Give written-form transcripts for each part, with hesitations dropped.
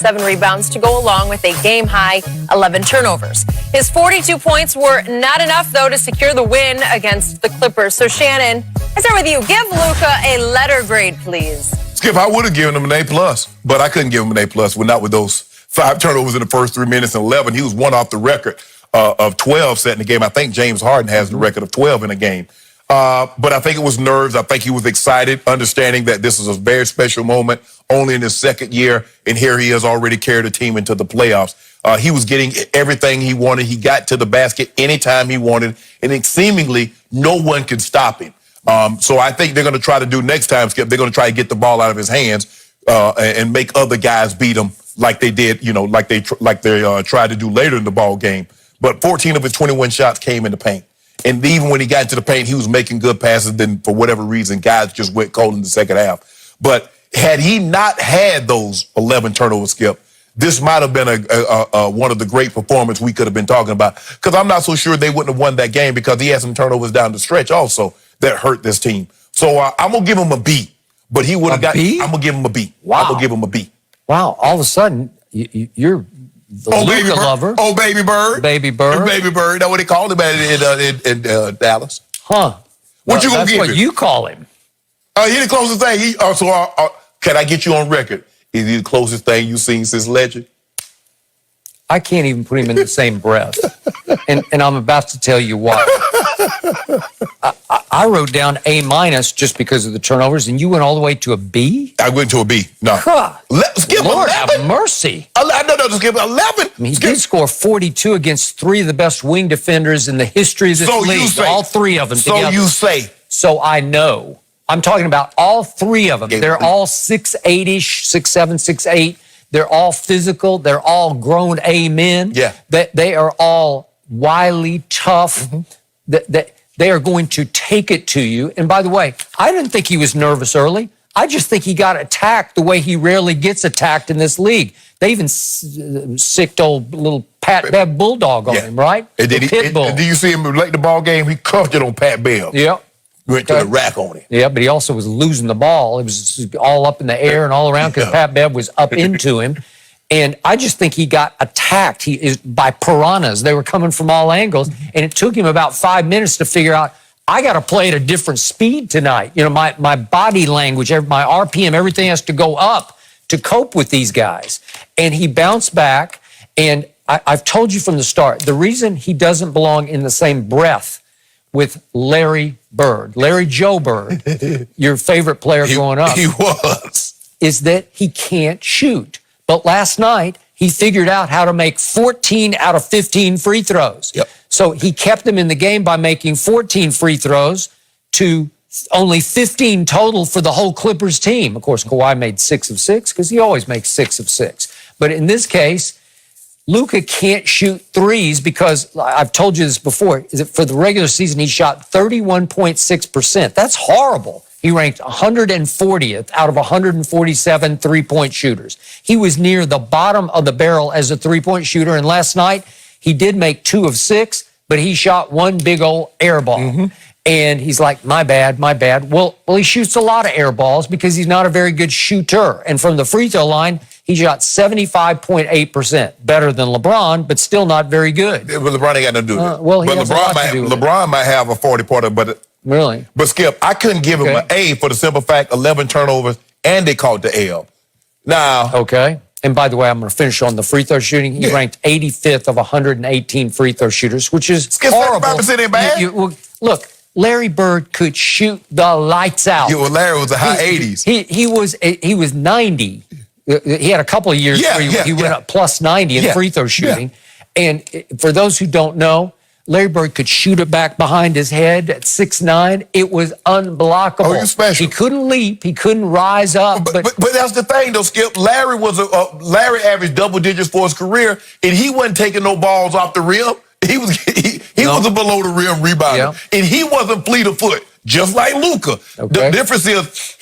7 rebounds to go along with a game-high 11 turnovers. His 42 points were not enough, though, to secure the win against the Clippers. So, Shannon, I start with you. Give Luka a letter grade, please. Skip, I would have given him an A+, but I couldn't give him an A+. Well, not with those 5 turnovers in the first 3 minutes and 11. He was one off the record of 12 set in the game. I think James Harden has the record of 12 in a game. But I think it was nerves. I think he was excited, understanding that this is a very special moment, only in his second year, and here he has already carried a team into the playoffs. He was getting everything he wanted. He got to the basket anytime he wanted, and seemingly no one could stop him. So I think they're going to try to do next time, Skip, they're going to try to get the ball out of his hands and make other guys beat him like they did, like they tried to do later in the ball game. But 14 of his 21 shots came in the paint. And even when he got into the paint, he was making good passes. Then, for whatever reason, guys just went cold in the second half. But had he not had those 11 turnovers, Skip, this might have been one of the great performances we could have been talking about. Because I'm not so sure they wouldn't have won that game because he had some turnovers down the stretch also that hurt this team. So I'm going to give him a B. But he would have got. I'm going to give him a B. Wow. I'm going to give him a B. Wow. All of a sudden, you're the Luka lover. Oh, baby bird. Baby bird. Baby bird. That's what they called him in Dallas. Huh. What you going to give him? That's what you call him. He the closest thing. Can I get you on record? Is he the closest thing you've seen since Legend? I can't even put him in the same breath. And I'm about to tell you why. I wrote down A- just because of the turnovers, and you went all the way to a B? I went to a B. No. Skip Lord 11? have mercy. No, skip 11. I mean, he did score 42 against 3 of the best wing defenders in the history of this league. All 3 of them together. So you say. So I know. I'm talking about all 3 of them. They're all 6'8"ish, 6'7", 6'8". They're all physical. They're all grown A men. Yeah. They are all wily, tough. They are going to take it to you. And by the way, I didn't think he was nervous early. I just think he got attacked the way he rarely gets attacked in this league. They even sicked old little Pat Bev Bulldog on him, right? And did you see him late in the ball game? He cuffed it on Pat Bev. Yep. Went to the rack on him. Yeah, but he also was losing the ball. It was all up in the air and all around because Pat Bev was up into him. And I just think he got attacked. He is by piranhas. They were coming from all angles. And it took him about 5 minutes to figure out, I got to play at a different speed tonight. My body language, my RPM, everything has to go up to cope with these guys. And he bounced back. And I've told you from the start, the reason he doesn't belong in the same breath with Larry Bird, Larry Joe Bird, your favorite player growing up. He was. Is that he can't shoot. But last night, he figured out how to make 14 out of 15 free throws. Yep. So he kept them in the game by making 14 free throws to only 15 total for the whole Clippers team. Of course, Kawhi made 6 of 6 because he always makes 6 of 6. But in this case, Luka can't shoot threes because, I've told you this before, for the regular season, he shot 31.6%. That's horrible. He ranked 140th out of 147 three-point shooters. He was near the bottom of the barrel as a three-point shooter, and last night he did make 2 of 6, but he shot 1 big old air ball. And he's like, my bad, my bad. Well, he shoots a lot of air balls because he's not a very good shooter. And from the free throw line, he shot 75.8%, better than LeBron, but still not very good. But LeBron ain't got nothing to do with it. Well, LeBron might have a 40-pointer, but really. But Skip, I couldn't give him an A for the simple fact 11 turnovers and they caught the L. Now, okay. And by the way, I'm going to finish on the free throw shooting. He ranked 85th of 118 free throw shooters, which is horrible. 75% ain't bad. Look, Larry Bird could shoot the lights out. Yeah, well, Larry was the high 80s. He was 90. He had a couple of years where he went up plus 90 in free throw shooting. And for those who don't know, Larry Bird could shoot it back behind his head at 6'9". It was unblockable. Oh, you're special. He couldn't leap. He couldn't rise up. But that's the thing, though, Skip. Larry Larry averaged double digits for his career, and he wasn't taking no balls off the rim. He was a below the rim rebounder, and he wasn't fleet of foot, just like Luka. The difference is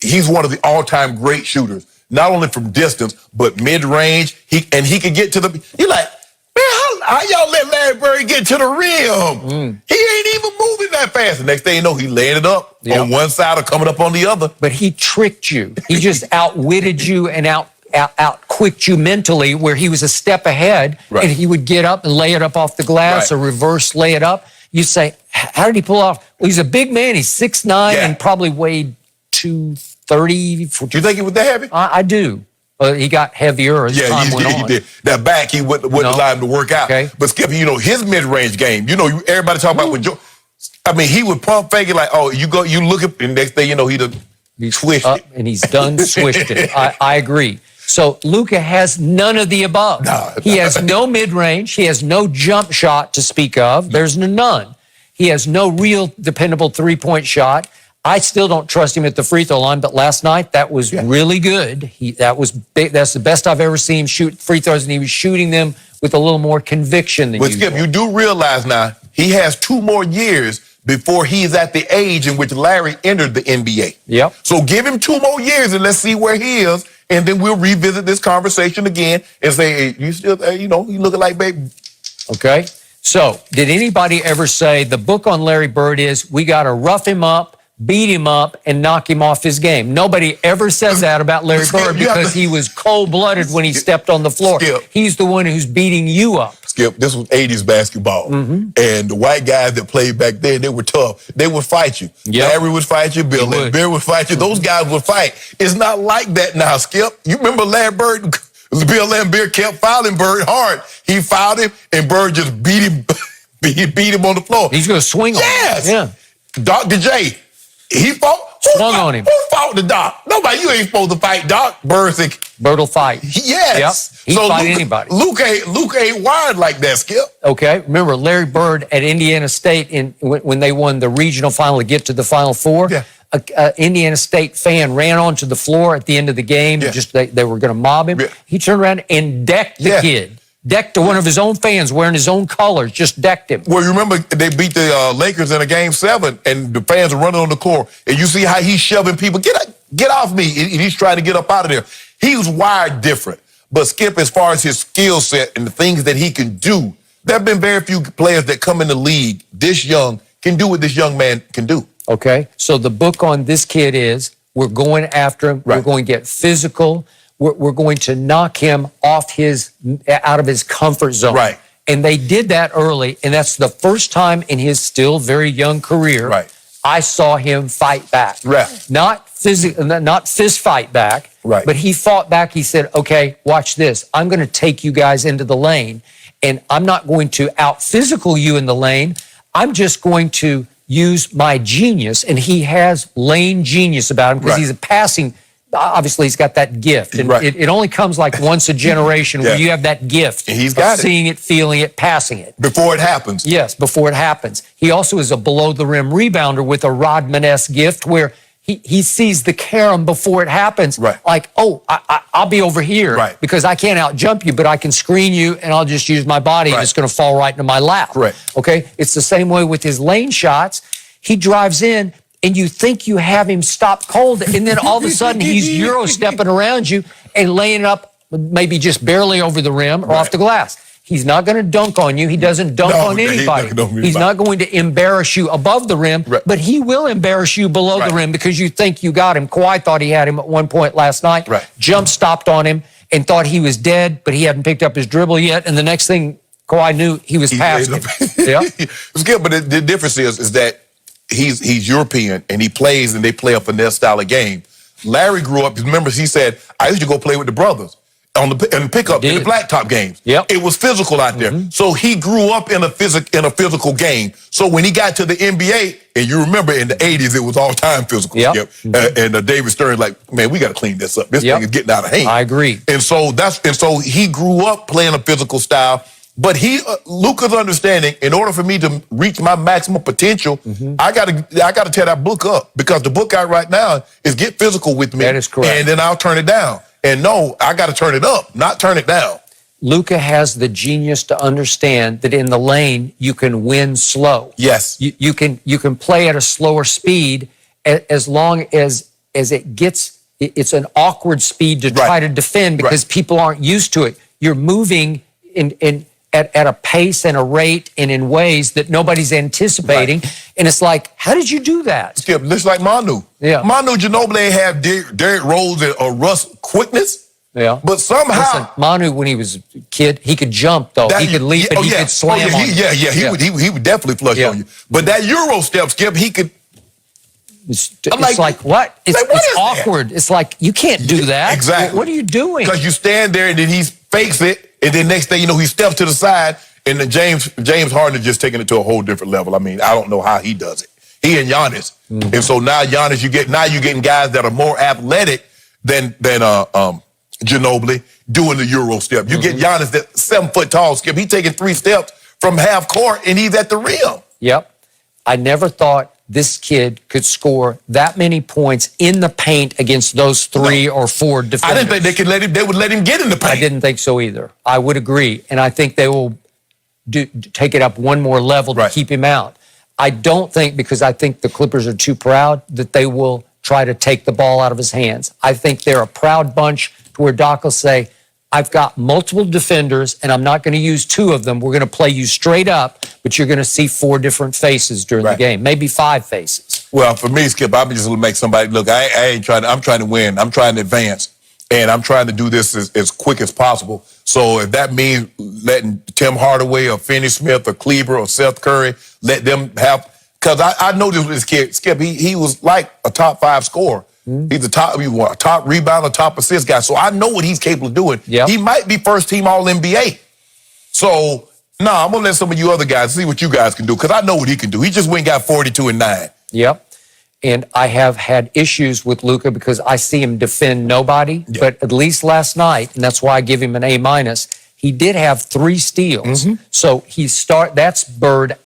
he's one of the all-time great shooters, not only from distance but mid-range. He could get to the. You're like, man, how y'all let Larry Bird get to the rim? He ain't even moving that fast. The next thing you know, he landed up on one side or coming up on the other. But he tricked you. He just outwitted you and out-quicked you mentally, where he was a step ahead, Right. and he would get up and lay it up off the glass Right. or reverse lay it up. You say, how did he pull off? Well, he's a big man. He's 6'9" Yeah. and probably weighed 230. Do you think he was that heavy? I do. He got heavier as time went on. He did. That back, he wouldn't allow him to work out. Okay. But Skip, his mid-range game, everybody talk about with Joe. I mean, he would pump fake it like, oh, you look at, and next thing you know, he's swished Up, it. and he's done swished it. I agree. So Luka has none of the above. He has no mid-range. He has no jump shot to speak of. There's none. He has no real dependable three-point shot. I still don't trust him at the free throw line, but last night that was really good. That's the best I've ever seen him shoot free throws, and he was shooting them with a little more conviction than usual. Skip, you do realize now he has 2 more years before he's at the age in which Larry entered the NBA. Yep. So give him 2 more years and let's see where he is, and then we'll revisit this conversation again and say, hey, you still, you looking like baby. Okay. So did anybody ever say the book on Larry Bird is we got to rough him up, beat him up, and knock him off his game? Nobody ever says that about Larry Bird because he was cold-blooded when he stepped on the floor. Skip. He's the one who's beating you up. Skip, this was 80s basketball. And the white guys that played back then, they were tough. They would fight you. Yep. Larry would fight you. Bill would fight you. Those guys would fight. It's not like that now, Skip. You remember Larry Bird? Bill Laimbeer kept fouling Bird hard. He fouled him, and Bird just beat him beat him on the floor. He's going to swing on him. Yes. Yeah. Dr. J, he fought. Swung on him. Who fought the Doc? Nobody. You ain't supposed to fight Doc. Bird said, Bird will fight. yes. Yep. He'd fight anybody. Luke ain't wired like that, Skip. Okay. Remember Larry Bird at Indiana State when they won the regional final to get to the Final Four? Yeah. A Indiana State fan ran onto the floor at the end of the game. Yeah. Just they were going to mob him. Yeah. He turned around and decked the kid. Decked one of his own fans wearing his own colors. Just decked him. Well, you remember they beat the Lakers in a Game 7, and the fans are running on the court, and you see how he's shoving people. Get off me! And he's trying to get up out of there. He was wired different. But Skip, as far as his skill set and the things that he can do, there have been very few players that come in the league this young can do what this young man can do. Okay, so the book on this kid is we're going after him. Right. We're going to get physical. We're going to knock him out of his comfort zone. Right. And they did that early, and that's the first time in his still very young career I saw him fight back. Right. Not fist fight back, Right. but he fought back. He said, okay, watch this. I'm going to take you guys into the lane, and I'm not going to out-physical you in the lane. I'm just going to use my genius, and he has lane genius about him because he's a passing. Obviously, he's got that gift, and it only comes like once a generation where you have that gift And he's got of seeing it, feeling it, passing it. Before it happens. Yes, before it happens. He also is a below-the-rim rebounder with a Rodman-esque gift where he sees the carom before it happens. Right. Like, oh, I'll be over here because I can't out-jump you, but I can screen you, and I'll just use my body, and it's going to fall right into my lap. Correct. Okay? It's the same way with his lane shots. He drives in, and you think you have him stop cold, and then all of a sudden he's Euro-stepping around you and laying it up maybe just barely over the rim or off the glass. He's not going to dunk on you. He doesn't dunk on anybody. He's not going to embarrass you above the rim, but he will embarrass you below the rim because you think you got him. Kawhi thought he had him at one point last night. Jump stopped on him and thought he was dead, but he hadn't picked up his dribble yet. And the next thing Kawhi knew, he was past him. It's good, but the difference is that he's European, and he plays, and they play a finesse style of game. Larry grew up, remember, he said, I used to go play with the brothers in the pickup, in the blacktop games. It was physical out there. So he grew up in a physical game. So when he got to the NBA, and you remember in the 80s, it was all-time physical. And David Stern's like, man, we got to clean this up. This thing is getting out of hand. I agree. And so he grew up playing a physical style. But Luka's understanding, in order for me to reach my maximum potential, I gotta tear that book up, because the book out right now is get physical with me. That is correct. And then I'll turn it down. And no, I gotta turn it up, not turn it down. Luka has the genius to understand that in the lane you can win slow. Yes. You can play at a slower speed as long as it's an awkward speed to try to defend because people aren't used to it. You're moving at a pace and a rate and in ways that nobody's anticipating. And it's like, how did you do that? Skip, just like Manu. Manu Ginobili had Derrick Rose or Russ quickness. Yeah. But somehow, listen, Manu, when he was a kid, he could jump though. He could leap and he could slam on you. He would definitely flush on you. But that Euro step, Skip, he could. It's like what? It's awkward. That? It's like you can't do that. Exactly. What are you doing? Because you stand there and then he fakes it, and then next thing you know, he steps to the side, and then James Harden is just taking it to a whole different level. I mean, I don't know how he does it. He and Giannis, and so now Giannis, you're getting guys that are more athletic than Ginobili doing the Euro step. You get Giannis, that 7 foot tall, Skip. He taking 3 steps from half court, and he's at the rim. Yep. I never thought this kid could score that many points in the paint against those 3 or 4 defenders. I didn't think they would let him get in the paint. I didn't think so either. I would agree. And I think they will take it up one more level to keep him out. I don't think, because I think the Clippers are too proud, that they will try to take the ball out of his hands. I think they're a proud bunch to where Doc will say, I've got multiple defenders, and I'm not going to use 2 of them. We're going to play you straight up, but you're going to see 4 different faces during the game, maybe 5 faces. Well, for me, Skip, I'm just going to make somebody look. I ain't trying. I'm trying to win. I'm trying to advance, and I'm trying to do this as quick as possible. So if that means letting Tim Hardaway or Finney Smith or Kleber or Seth Curry, let them have. Because I know this kid, Skip. He was like a top 5 scorer. He's a top rebounder, top assist guy. So I know what he's capable of doing. Yep. He might be first team All NBA. So I'm gonna let some of you other guys see what you guys can do, because I know what he can do. He just went and got 42 and 9. Yep. And I have had issues with Luka because I see him defend nobody. Yep. But at least last night, and that's why I give him an A-, he did have 3 steals. So that's Bird